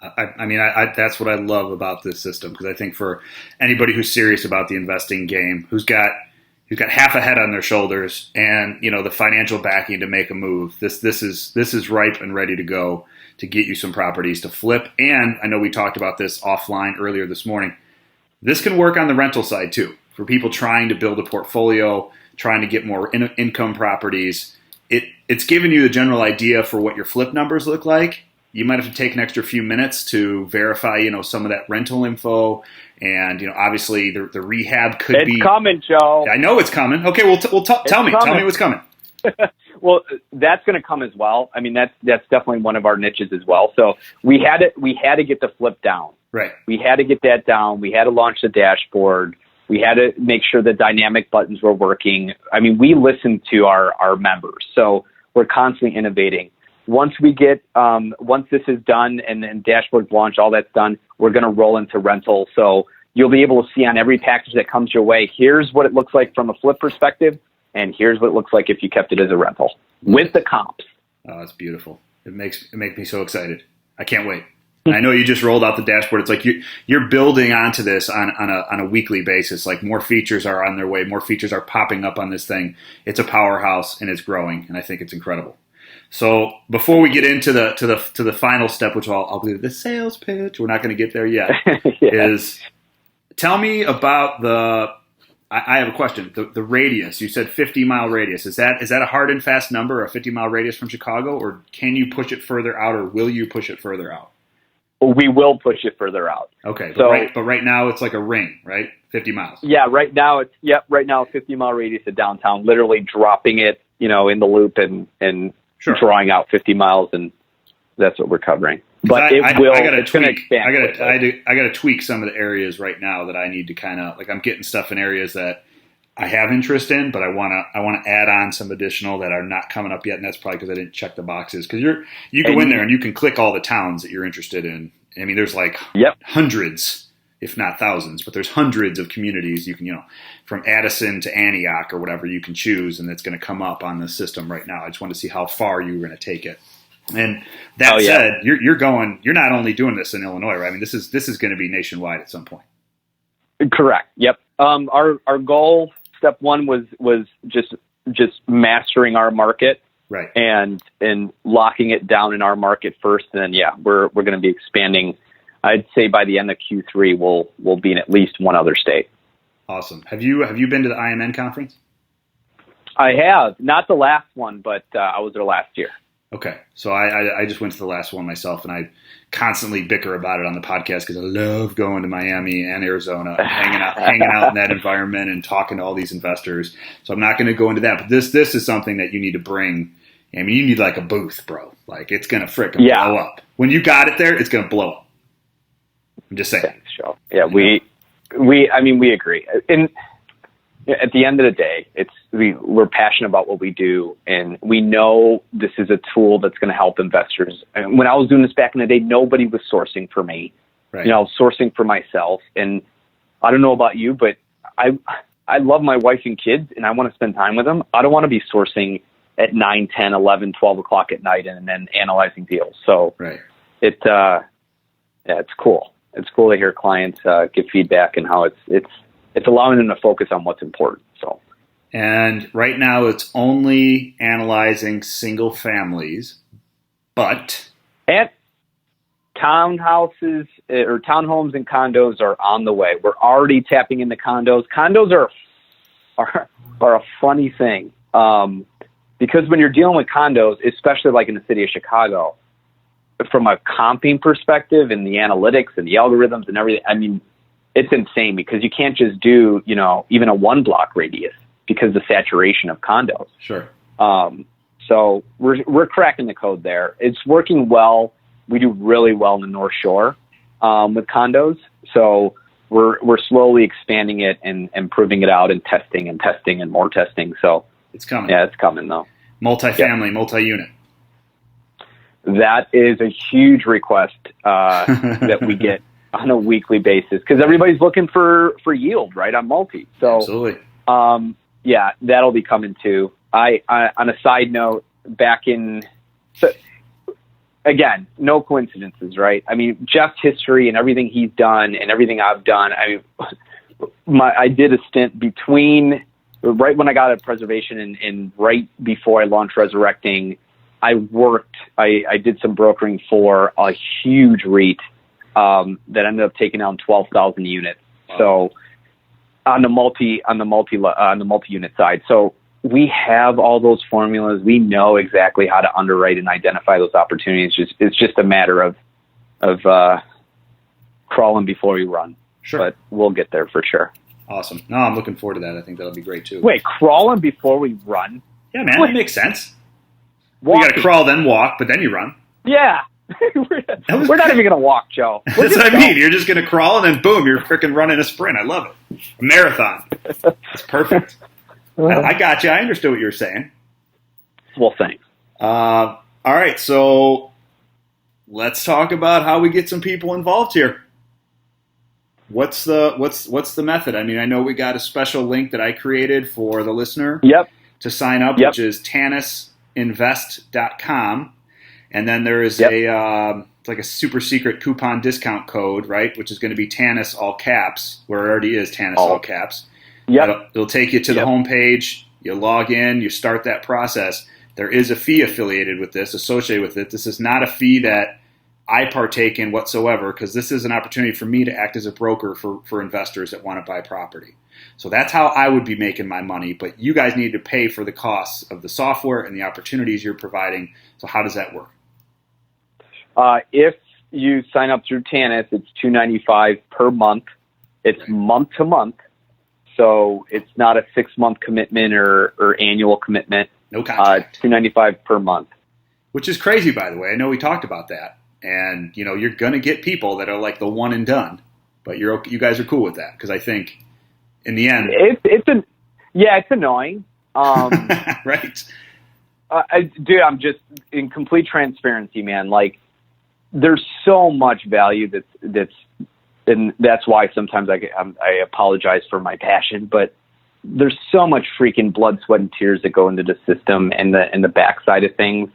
I mean, that's what I love about this system, because I think for anybody who's serious about the investing game, who's got half a head on their shoulders and, the financial backing to make a move, this is ripe and ready to go to get you some properties to flip. And I know we talked about this offline earlier this morning. This can work on the rental side too. For people trying to build a portfolio, trying to get more income properties, it's giving you the general idea for what your flip numbers look like. You might have to take an extra few minutes to verify, some of that rental info. And, obviously the rehab could be... It's coming, Joe. I know it's coming. Okay, well, tell me what's coming. Well, that's going to come as well. I mean, that's definitely one of our niches as well. So we had to get the flip down. Right. We had to get that down. We had to launch the dashboard. We had to make sure the dynamic buttons were working. I mean, we listen to our members, so we're constantly innovating. Once this is done and dashboards launch, all that's done, we're going to roll into rental. So you'll be able to see on every package that comes your way, here's what it looks like from a flip perspective, and here's what it looks like if you kept it as a rental with the comps. Oh, that's beautiful. It makes me so excited. I can't wait. I know you just rolled out the dashboard. It's like you're building onto this on a weekly basis. Like more features are on their way. More features are popping up on this thing. It's a powerhouse and it's growing, and I think it's incredible. So before we get into the final step, which I'll do the sales pitch, we're not going to get there yet. Yeah. Is tell me about I have a question. The radius. You said 50-mile radius. Is that a hard and fast number, a 50-mile radius from Chicago, or can you push it further out, or will you push it further out? We will push it further out. Okay, but right now it's like a ring, right? 50 miles. Yeah, right now it's 50-mile radius of downtown, literally dropping it, in the loop and sure. Drawing out 50 miles, and that's what we're covering. But it's going to expand. I got to tweak some of the areas right now that I need to kind of I'm getting stuff in areas that I have interest in, but I want to add on some additional that are not coming up yet, and that's probably because I didn't check the boxes. Because you go in there and you can click all the towns that you're interested in. I mean, there's hundreds, if not thousands, but there's hundreds of communities you can, from Addison to Antioch or whatever you can choose, and it's going to come up on the system right now. I just want to see how far you were going to take it. And that said, you're not only doing this in Illinois, right? I mean, this is going to be nationwide at some point. Correct. Yep. Our goal, step one, was just mastering our market, right, and locking it down in our market first. And then we're going to be expanding. I'd say by the end of Q3, we'll be in at least one other state. Awesome. Have you been to the IMN conference? I have, not the last one, but I was there last year. Okay, so I just went to the last one myself, and I constantly bicker about it on the podcast because I love going to Miami and Arizona, and hanging out in that environment and talking to all these investors. So I'm not going to go into that, but this is something that you need to bring. I mean, you need like a booth, bro. Like, it's going to frickin' blow up. When you got it there, it's going to blow up. I'm just saying. Thanks, Joe. Yeah, we agree. And at the end of the day, we're passionate about what we do, and we know this is a tool that's going to help investors. And when I was doing this back in the day, nobody was sourcing for me. Right. I was sourcing for myself. And I don't know about you, but I love my wife and kids, and I want to spend time with them. I don't want to be sourcing at 9, 10, 11, 12 o'clock at night and then analyzing deals. So right. It's cool. It's cool to hear clients give feedback and how it's allowing them to focus on what's important. So, and right now it's only analyzing single families, but and townhouses or townhomes and condos are on the way. We're already tapping into condos. Condos are a funny thing because when you're dealing with condos, especially like in the city of Chicago, from a comping perspective and the analytics and the algorithms and everything, I mean, it's insane because you can't just do, even a 1 block radius because of the saturation of condos. Sure. So we're cracking the code there. It's working well. We do really well in the North Shore with condos. So we're slowly expanding it and proving it out and testing and more testing. So it's coming. Yeah, it's coming though. Multifamily, multi-unit. That is a huge request that we get on a weekly basis because everybody's looking for yield, right, on multi. So, absolutely. That'll be coming too. I on a side note, again, no coincidences, right? I mean, Jeff's history and everything he's done and everything I've done. I mean, I did a stint between right when I got a preservation and right before I launched Resurrecting. I did some brokering for a huge REIT that ended up taking down 12,000 units. Wow. So on the multi-unit side, so we have all those formulas. We know exactly how to underwrite and identify those opportunities. It's just a matter of crawling before we run. Sure, but we'll get there for sure. Awesome. No, I'm looking forward to that. I think that'll be great too. Wait, crawling before we run? Yeah, man, that makes sense. You got to crawl, then walk, but then you run. Yeah. We're not even going to walk, Joe. That's what I mean. You're just going to crawl, and then boom, you're freaking running a sprint. I love it. A marathon. It's perfect. I got you. I understood what you were saying. Well, thanks. All right, so let's talk about how we get some people involved here. What's the method? I mean, I know we got a special link that I created for the listener to sign up, which is tannisinvest.com. And then there is like a super secret coupon discount code, right? Which is going to be Tannis all caps, where it already is Tannis all caps. It'll take you to the homepage. You log in, you start that process. There is a fee associated with it. This is not a fee that I partake in whatsoever, because this is an opportunity for me to act as a broker for investors that want to buy property. So that's how I would be making my money, but you guys need to pay for the costs of the software and the opportunities you're providing. So how does that work? If you sign up through Tannis, it's $295 per month. It's month to month. So it's not a 6-month commitment or annual commitment. No contract. $295 per month. Which is crazy, by the way. I know we talked about that. And, you're going to get people that are like the one and done. But you guys are cool with that, because I think in the end... It's annoying. Right. Dude, I'm just in complete transparency, man. Like, there's so much value and that's why sometimes I apologize for my passion, but there's so much freaking blood, sweat, and tears that go into the system and the backside of things.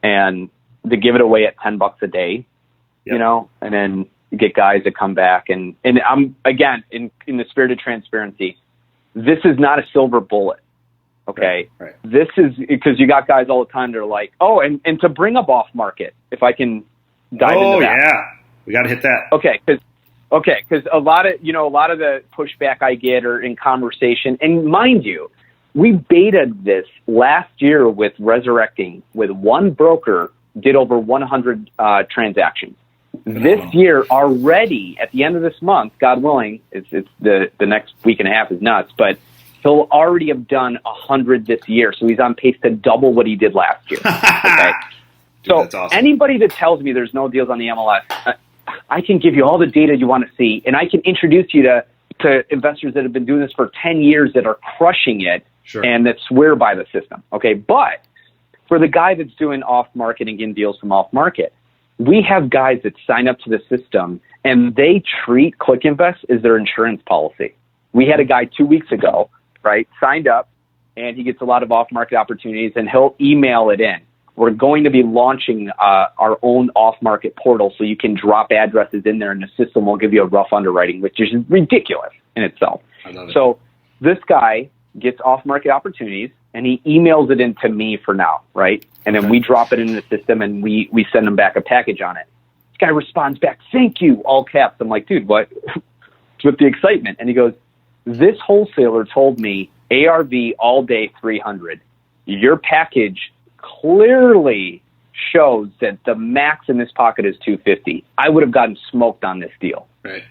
And to give it away at $10 a day, Yep. you know, and then you get guys that come back and I'm again in the spirit of transparency. This is not a silver bullet. Okay. Right. This is because you got guys all the time that are like, oh, and to bring up off market, if I can dive into that. Oh yeah. We got to hit that. Okay. Cause a lot of the pushback I get are in conversation, and mind you, we betaed this last year with Resurrecting with one broker did over 100 transactions. This year already, at the end of this month, God willing, it's the next week and a half is nuts, but he'll already have done 100 this year. So he's on pace to double what he did last year. Okay. Dude, so that's awesome. Anybody that tells me there's no deals on the MLS, I can give you all the data you want to see, and I can introduce you to investors that have been doing this for 10 years that are crushing it Sure. and that swear by the system. Okay. But for the guy that's doing off market and getting deals from off market, we have guys that sign up to the system and they treat Click Invest as their insurance policy. We had a guy 2 weeks ago, right, signed up, and he gets a lot of off-market opportunities, and he'll email it in. We're going to be launching our own off-market portal so you can drop addresses in there, and the system will give you a rough underwriting, which is ridiculous in itself. I love it. So this guy gets off-market opportunities, and he emails it into me for now, right? And then we drop it into the system, and we send him back a package on it. This guy responds back, "Thank you," all caps. I'm like, dude, what? With the excitement. And he goes, "This wholesaler told me ARV all day 300. Your package clearly shows that the max in this pocket is 250. I would have gotten smoked on this deal." Right.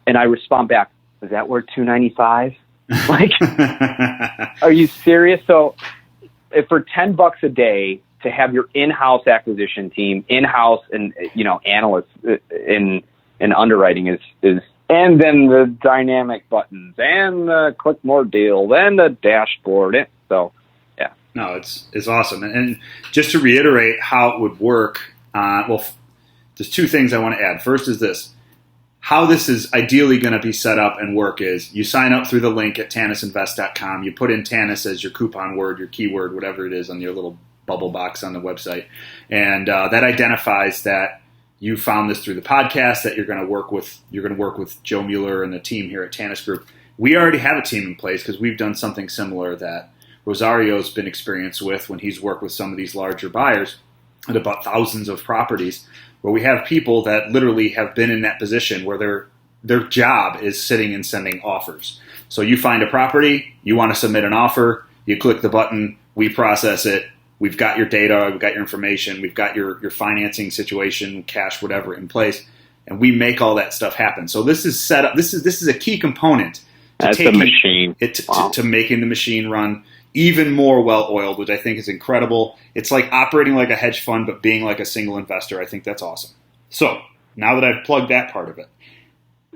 And I respond back, "Is that worth 295? Like, are you serious?" So if for $10 a day to have your in-house acquisition team, in-house and, analysts in underwriting is, and then the dynamic buttons and the click more deal and the dashboard. So, yeah. No, it's awesome. And just to reiterate how it would work, there's two things I want to add. First is this. How this is ideally going to be set up and work is you sign up through the link at tannisinvest.com. You put in Tannis as your coupon word, your keyword, whatever it is on your little bubble box on the website. And that identifies that you found this through the podcast, that you're going to work with Joe Mueller and the team here at Tannis Group. We already have a team in place because we've done something similar that Rosario's been experienced with when he's worked with some of these larger buyers at about thousands of properties, where we have people that literally have been in that position where their job is sitting and sending offers. So you find a property, you want to submit an offer, you click the button, we process it, we've got your data, we've got your information, we've got your financing situation, cash, whatever in place, and we make all that stuff happen. So this is set up. This is a key component to the machine. To making the machine run even more well-oiled, which I think is incredible. It's like operating like a hedge fund, but being like a single investor. I think that's awesome. So now that I've plugged that part of it,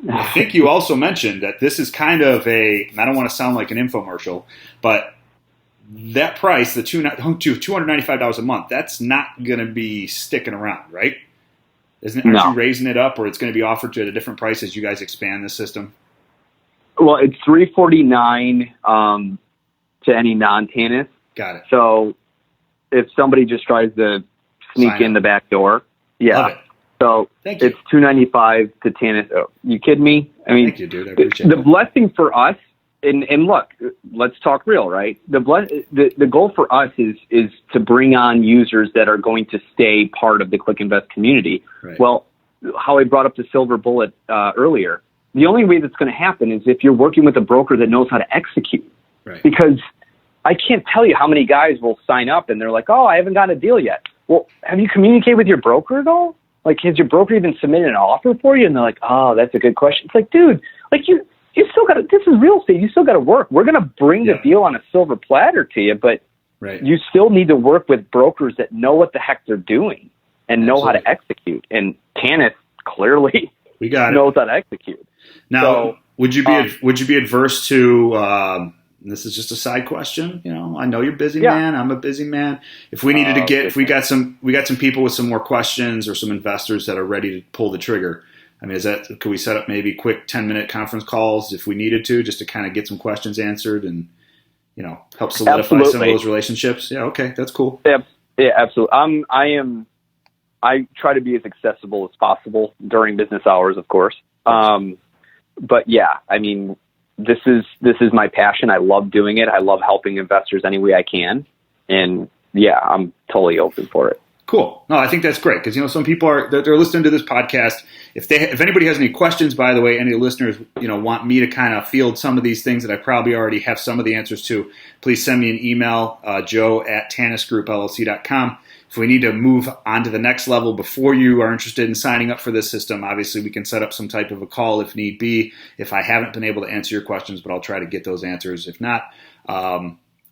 I think you also mentioned that this is kind of and I don't want to sound like an infomercial, but that price, the $295 a month, that's not going to be sticking around, right? Aren't you raising it up, or it's going to be offered to at a different price as you guys expand the system? Well, it's $349 to any non-Tannis. Got it. So if somebody just tries to sneak in the back door, Love it. So Thank you. It's $295 to Tannis. Oh, you kidding me? I mean, thank you, dude. I appreciate the blessing for us. And look, let's talk real, right? The goal for us is to bring on users that are going to stay part of the Click Invest community. Right. Well, how I brought up the silver bullet earlier, the only way that's going to happen is if you're working with a broker that knows how to execute. Right. Because I can't tell you how many guys will sign up and they're like, "Oh, I haven't gotten a deal yet." Well, have you communicated with your broker at all? Like, has your broker even submitted an offer for you? And they're like, "Oh, that's a good question." It's like, dude, like you still got to, this is real estate. You still got to work. We're going to bring the deal on a silver platter to you, but you still need to work with brokers that know what the heck they're doing and know how to execute. And Tannis clearly knows how to execute. Now, so, would you be adverse to, this is just a side question, I know you're a busy man. I'm a busy man. If we needed if we got some people with some more questions or some investors that are ready to pull the trigger, I mean, could we set up maybe quick 10-minute conference calls if we needed to, just to kind of get some questions answered and, help solidify some of those relationships? Yeah. Okay. That's cool. Yeah, absolutely. I try to be as accessible as possible during business hours, of course. But yeah, I mean, this is my passion. I love doing it. I love helping investors any way I can. And yeah, I'm totally open for it. Cool. No, I think that's great because, some people they're listening to this podcast. If anybody has any questions, by the way, any listeners, want me to kind of field some of these things that I probably already have some of the answers to, please send me an email, joe@tannisgroupllc.com. If we need to move on to the next level before you are interested in signing up for this system, obviously we can set up some type of a call if need be, if I haven't been able to answer your questions, but I'll try to get those answers. If not,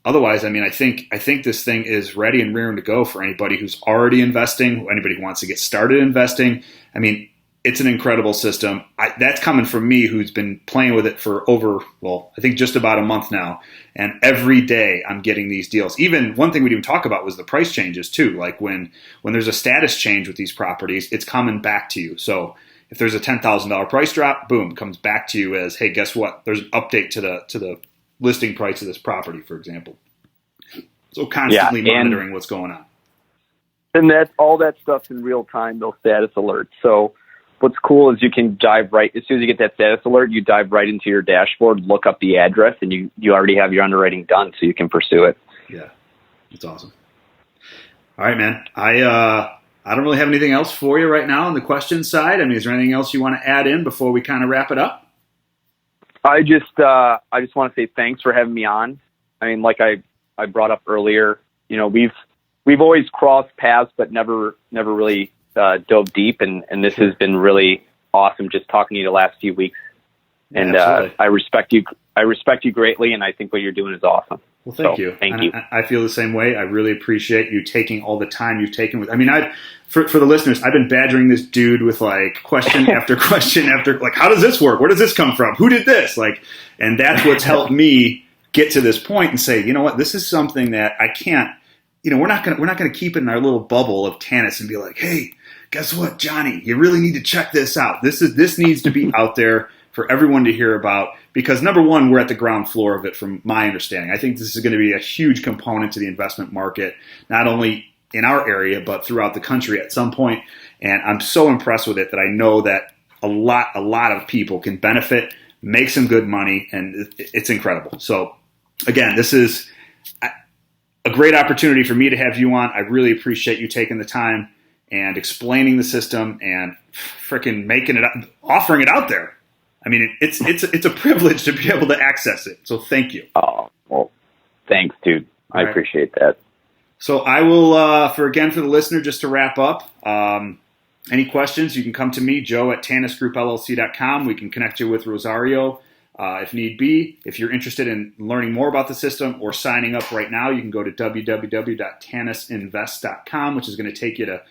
otherwise, I mean, I think this thing is ready and rearing to go for anybody who's already investing, anybody who wants to get started investing. I mean, it's an incredible system. That's coming from me, who's been playing with it for over, I think just about a month now. And every day I'm getting these deals. Even one thing we didn't talk about was the price changes too. Like when there's a status change with these properties, it's coming back to you. So if there's a $10,000 price drop, boom, it comes back to you as, hey, guess what? There's an update to the listing price of this property, for example. So constantly monitoring what's going on. And all that stuff's in real time, those status alerts. So what's cool is you can dive right, as soon as you get that status alert, you dive right into your dashboard, look up the address, and you already have your underwriting done, so you can pursue it. Yeah, that's awesome. All right, man. I don't really have anything else for you right now on the question side. I mean, is there anything else you want to add in before we kind of wrap it up? I just want to say thanks for having me on. I mean, like I brought up earlier, we've always crossed paths, but never really dove deep, and this has been really awesome just talking to you the last few weeks. And I respect you greatly, and I think what you're doing is awesome. Well, thank you. Thank you. I feel the same way. I really appreciate you taking all the time you've taken for the listeners, I've been badgering this dude with like question after question after, like, how does this work? Where does this come from? Who did this? And that's what's helped me get to this point and say, you know what, this is something that I can't, we're not going to keep it in our little bubble of Tannis and be like, hey, guess what, Johnny, you really need to check this out. This needs to be out there for everyone to hear about, because number one, we're at the ground floor of it from my understanding. I think this is going to be a huge component to the investment market, not only in our area, but throughout the country at some point. And I'm so impressed with it that I know that a lot of people can benefit, make some good money, and it's incredible. So again, this is a great opportunity for me to have you on. I really appreciate you taking the time and explaining the system and freaking offering it out there. I mean, it's a privilege to be able to access it. So thank you. Oh, well, thanks, dude. I appreciate that. So I will, for the listener, just to wrap up, any questions, you can come to me, joe@tannisgroupllc.com. We can connect you with Rosario if need be. If you're interested in learning more about the system or signing up right now, you can go to www.tannisinvest.com, which is going to take you to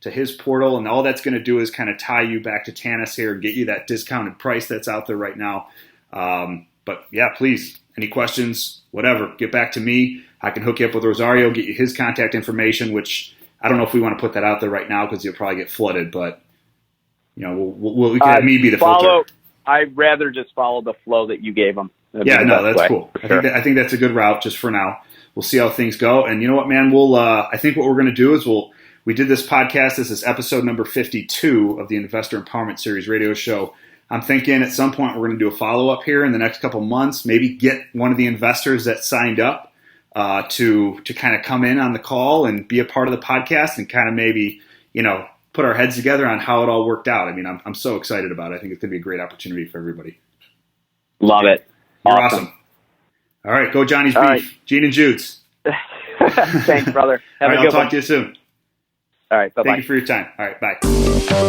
his portal, and all that's going to do is kind of tie you back to Tannis here and get you that discounted price that's out there right now. But yeah, please, any questions, whatever, get back to me. I can hook you up with Rosario, get you his contact information, which I don't know if we want to put that out there right now because you'll probably get flooded, but we can have me be the filter. I'd rather just follow the flow that you gave them. That's cool. I think that's a good route just for now. We'll see how things go. And you know what, man, I think what we're going to do is we did this podcast. This is episode number 52 of the Investor Empowerment Series radio show. I'm thinking at some point we're going to do a follow-up here in the next couple months, maybe get one of the investors that signed up to kind of come in on the call and be a part of the podcast and kind of maybe, put our heads together on how it all worked out. I mean, I'm so excited about it. I think it's going to be a great opportunity for everybody. Love it. You're awesome. All right, go Johnny's Beef. Right. Gene and Jude's. Thanks, brother. Have a good one. I'll talk to you soon. All right, bye-bye. Thank you for your time. All right, bye.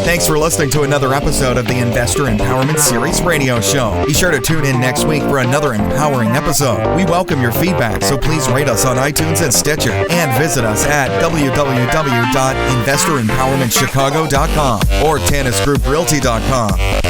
Thanks for listening to another episode of the Investor Empowerment Series radio show. Be sure to tune in next week for another empowering episode. We welcome your feedback, so please rate us on iTunes and Stitcher, and visit us at www.investorempowermentchicago.com or tannisgrouprealty.com.